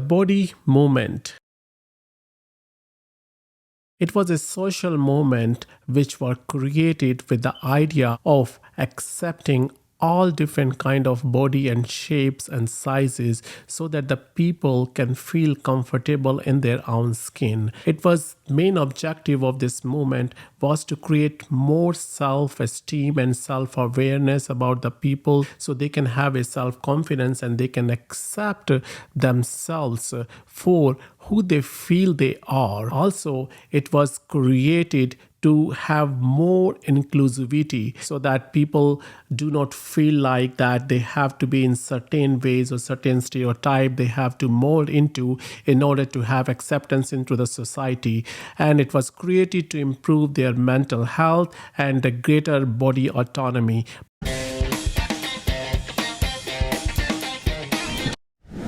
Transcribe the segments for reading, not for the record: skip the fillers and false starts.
body movement. It was a social movement which was created with the idea of accepting all different kind of body and shapes and sizes so that the people can feel comfortable in their own skin. It was main objective of this movement was to create more self-esteem and self-awareness about the people so they can have a self-confidence and they can accept themselves for who they feel they are. Also, it was created to have more inclusivity so that people do not feel like that they have to be in certain ways or certain stereotype they have to mold into in order to have acceptance into the society. And it was created to improve their mental health and a greater body autonomy.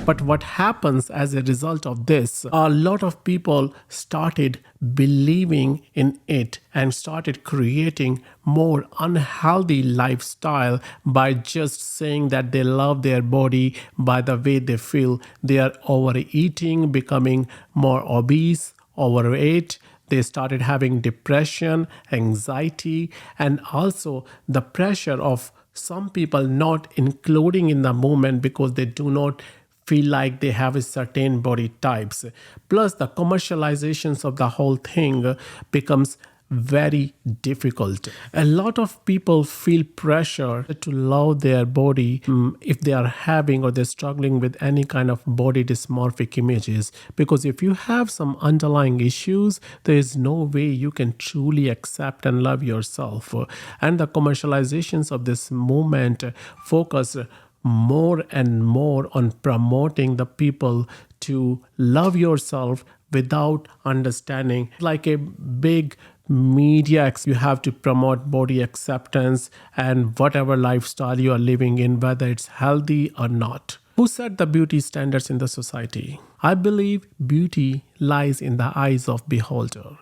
But what happens as a result of this, a lot of people started believing in it and started creating more unhealthy lifestyle by just saying that they love their body by the way they feel. They are overeating, becoming more obese, overweight. They started having depression, anxiety, and also the pressure of some people not including in the movement because they do not feel like they have a certain body types. Plus the commercializations of the whole thing becomes very difficult. A lot of people feel pressure to love their body if they are having or they're struggling with any kind of body dysmorphic images, because if you have some underlying issues, there is no way you can truly accept and love yourself. And the commercializations of this movement focus more and more on promoting the people to love yourself without understanding. Like a big media, you have to promote body acceptance and whatever lifestyle you are living in, whether it's healthy or not. Who set the beauty standards in the society? I believe beauty lies in the eyes of beholder.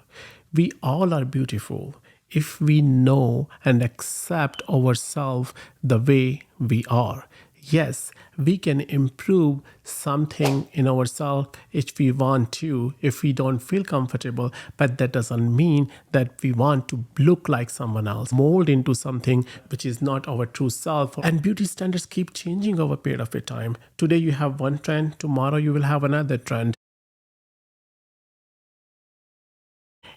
We all are beautiful if we know and accept ourselves the way we are. Yes, we can improve something in ourselves if we want to, if we don't feel comfortable, but that doesn't mean that we want to look like someone else, mold into something which is not our true self. And beauty standards keep changing over a period of a time. Today you have one trend, tomorrow you will have another trend.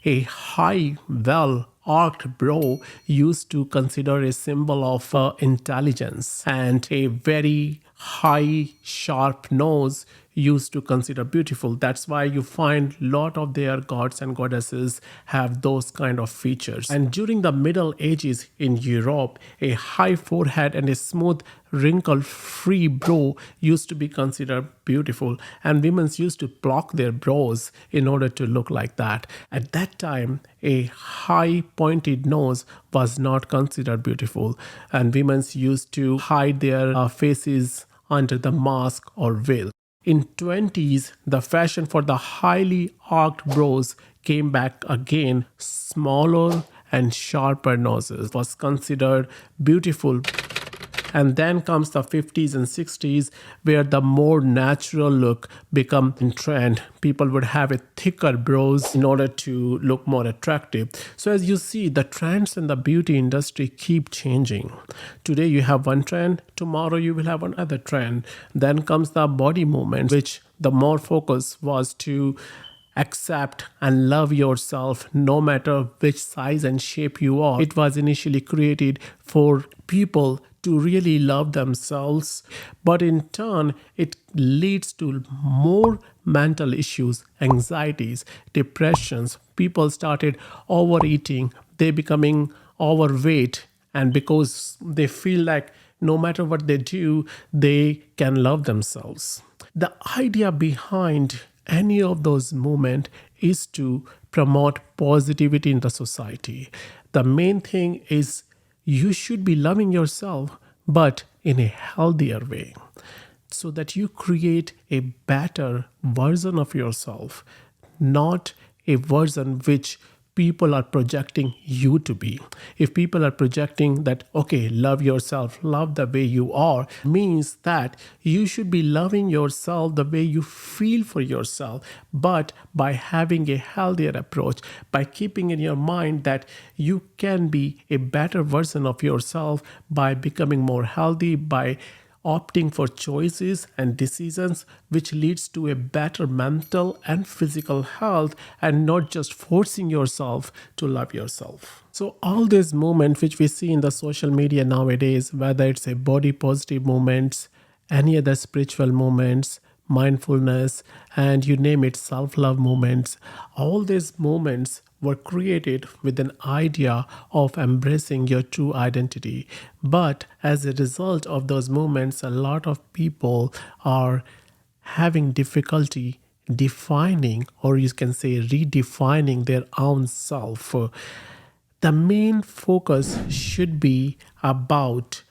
A high, well arched brow used to consider a symbol of intelligence, and a very high, sharp nose used to consider beautiful. That's why you find a lot of their gods and goddesses have those kind of features. And during the Middle Ages in Europe, a high forehead and a smooth wrinkle-free brow used to be considered beautiful, and women used to pluck their brows in order to look like that. At that time, a high pointed nose was not considered beautiful, and women used to hide their faces under the mask or veil. In 20s, the fashion for the highly arched brows came back again. Smaller and sharper noses was considered beautiful. And then comes the 50s and 60s, where the more natural look become in trend. People would have a thicker brows in order to look more attractive. So as you see, the trends in the beauty industry keep changing. Today you have one trend, tomorrow you will have another trend. Then comes the body movement, which the more focus was to accept and love yourself no matter which size and shape you are. It was initially created for people to really love themselves, but in turn it leads to more mental issues, anxieties, depressions. People started overeating, they becoming overweight, and because they feel like no matter what they do, they can love themselves. The idea behind any of those movements is to promote positivity in the society. The main thing is you should be loving yourself, but in a healthier way, so that you create a better version of yourself, not a version which people are projecting you to be. If people are projecting that, okay, love yourself, love the way you are, means that you should be loving yourself the way you feel for yourself, but by having a healthier approach, by keeping in your mind that you can be a better version of yourself by becoming more healthy, by opting for choices and decisions which leads to a better mental and physical health, and not just forcing yourself to love yourself. So all these movements which we see in the social media nowadays, whether it's a body positive movements, any other spiritual movements, mindfulness, and you name it, self-love movements, all these movements were created with an idea of embracing your true identity. But as a result of those movements, a lot of people are having difficulty defining, or you can say redefining, their own self. The main focus should be about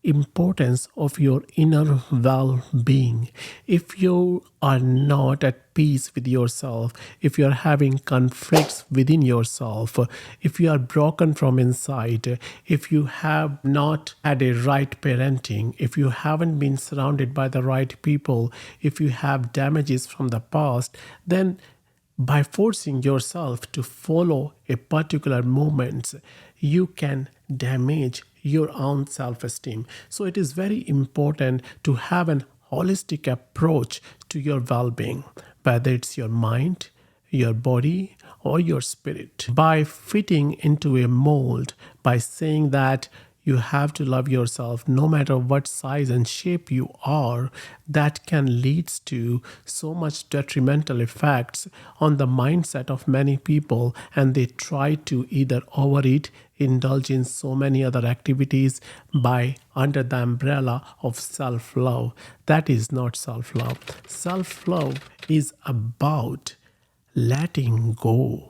importance of your inner well-being. If you are not at peace with yourself, if you are having conflicts within yourself, if you are broken from inside, if you have not had a right parenting, if you haven't been surrounded by the right people, if you have damages from the past, then by forcing yourself to follow a particular movement, you can damage your own self-esteem. So it is very important to have an holistic approach to your well-being, whether it's your mind, your body, or your spirit. By fitting into a mold, by saying that you have to love yourself no matter what size and shape you are, that can lead to so much detrimental effects on the mindset of many people, and they try to either overeat, indulge in so many other activities by under the umbrella of self-love. That is not self-love. Self-love is about letting go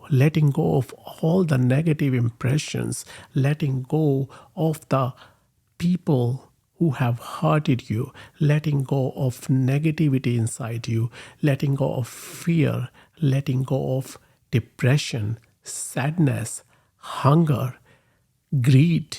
of all the negative impressions, letting go of the people who have hurted you, letting go of negativity inside you, letting go of fear, letting go of depression, sadness, hunger, greed.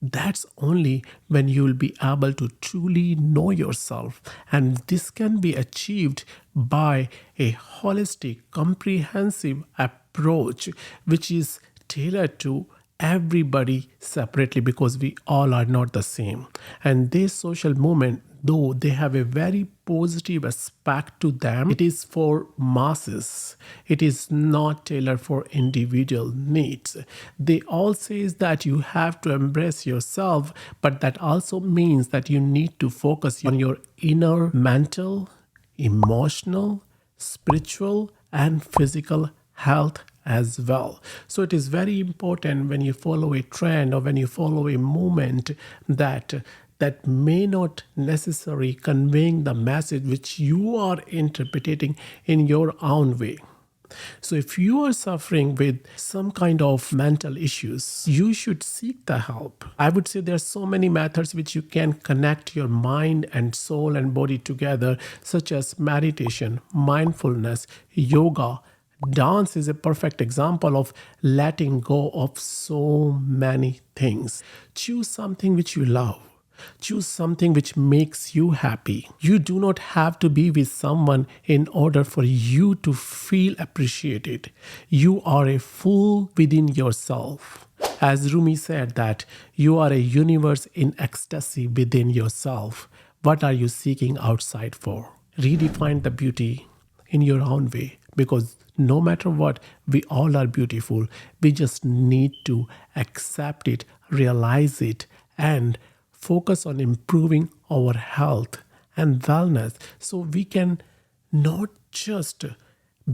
That's only when you will be able to truly know yourself. And this can be achieved by a holistic, comprehensive approach, which is tailored to everybody separately, because we all are not the same. And this social movement, though they have a very positive aspect to them, it is for masses. It is not tailored for individual needs. They all says that you have to embrace yourself, but that also means that you need to focus on your inner mental, emotional, spiritual, and physical health as well. So it is very important when you follow a trend or when you follow a movement that may not necessarily conveying the message which you are interpreting in your own way. So if you are suffering with some kind of mental issues, you should seek the help. I would say there are so many methods which you can connect your mind and soul and body together, such as meditation, mindfulness, yoga. Dance is a perfect example of letting go of so many things. Choose something which you love. Choose something which makes you happy. You do not have to be with someone in order for you to feel appreciated. You are a fool within yourself. As Rumi said that you are a universe in ecstasy within yourself. What are you seeking outside for? Redefine the beauty in your own way, because no matter what, we all are beautiful. We just need to accept it, realize it, and focus on improving our health and wellness, so we can not just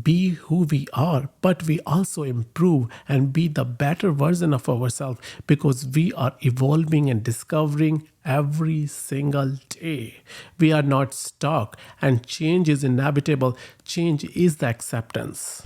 be who we are, but we also improve and be the better version of ourselves, because we are evolving and discovering every single day. We are not stuck, and change is inevitable. Change is the acceptance.